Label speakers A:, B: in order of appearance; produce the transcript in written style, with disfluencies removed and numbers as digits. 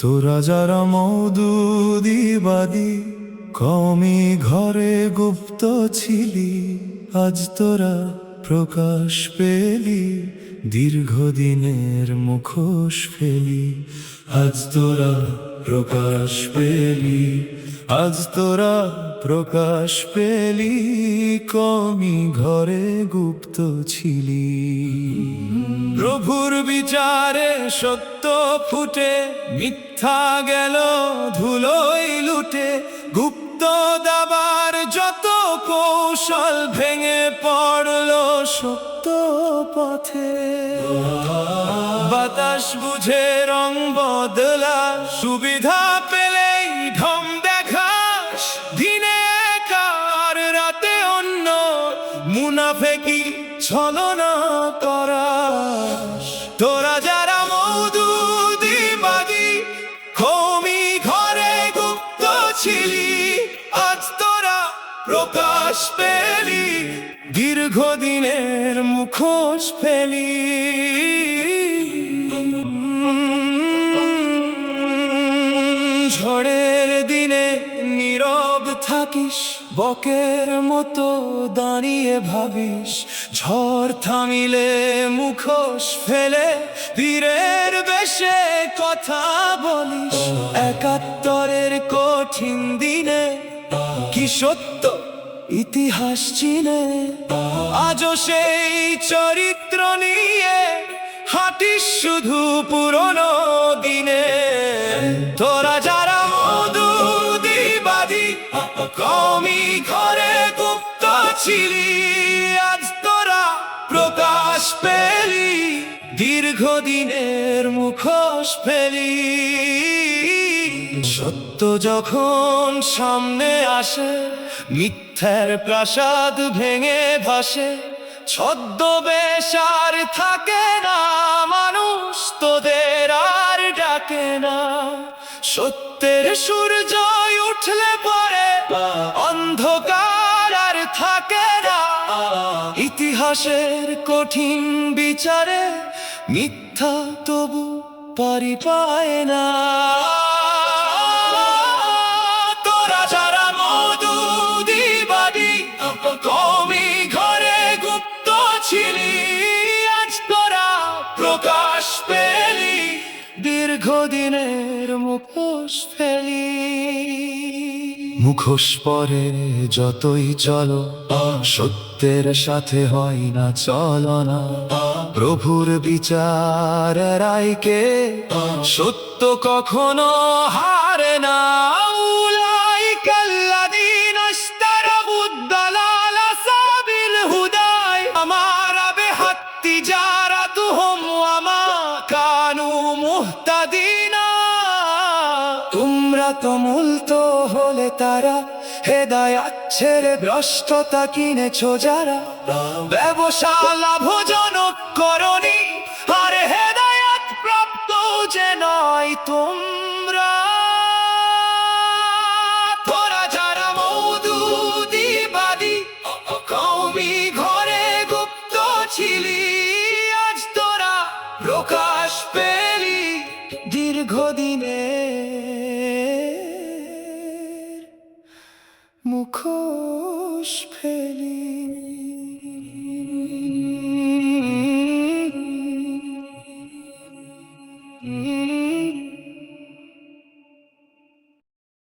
A: তোরা যারা মওদুদিবাদী কওমি ঘরে গুপ্ত ছিলি, আজ তোরা প্রকাশ পেলি, দীর্ঘদিনের মুখোশ ফেলি। আজ তোরা প্রকাশ পেলি, আজ তোরা প্রকাশ পেলি, কওমি ঘরে গুপ্ত ছিলি। প্রভুর বিচারে সত্য ফুটে, মিথ্যা গেল ধুলোয় লুটে। গুপ্ত দাবার যত কৌশল ভেঙে পড়ল সত্য পথে। বাতাস বুঝে রং বদলা, সুবিধা পেলেই ঢং দেখাস। দিনে কার রাতে অন্য, মুনাফেকি ছলনা করাস। তোরা যারা মওদুদিবাদী কওমি ঘরে গুপ্ত ছিলি, আজ তোরা প্রকাশ পেলি, দীর্ঘদিনের মুখোশ ফেলি। ঝড়ের দিনে নীরব থাকিস, বকের মতো দাঁড়িয়ে ভাবিস। ঝড় থামিলে মুখোশ ফেলে, বীরের বেশে কথা বলিস। ৭১-এর কঠিন দিনে কি সত্য ইতিহাস চিনে, আজও সেই চরিত্র নিয়ে হাঁটিস শুধু পুরনো দিনে। তোরা যারা মওদুদিবাদী কওমি ঘরে গুপ্ত ছিলি, আজ তোরা প্রকাশ পেলি, দীর্ঘদিনের মুখোশ ফেলি। সত্য যখন সামনে আসে, মিথ্যার প্রাসাদ ভেঙে ভাসে। ছদ্মবেশ আর থাকে না, মানুষ তোদের আর ডাকে না। সত্যের সূর্য উঠলে পরে অন্ধকার আর থাকে না। ইতিহাসের কঠিন বিচারে মিথ্যা তবু পারি পায় না। তোরা যারা মওদুদিবাদী কওমি ঘরে গুপ্ত ছিলি, আজ তোরা প্রকাশ পেলি, দীর্ঘদিনের মুখোশ ফেলি। মুখোশ পরে যতই চলো, সত্যের সাথে হয় না চলনা। প্রভুর বিচার রায়কে সত্য কখনো হারে না। উলাইকাল্লাযীনা ইশতারাবুদ দালালা সাবিল হুদায়, আমারা বিহাত তিজারাতুহুম ওয়া মা কানু মুহতাদিনা। তোমরা তো মূলত হলে তারা, হেদায়াত ছেড়ে ভ্রষ্টতা কিনেছো যারা। ব্যবসা লাভজনক করনি, আর হেদায়াত প্রাপ্ত যে নয় তোমরা। তোরা যারা মওদুদিবাদী কওমি ঘরে গুপ্ত ছিলি, আজ তোরা প্রকাশ পেলি, দীর্ঘদিনের মুখোশ ফেলি।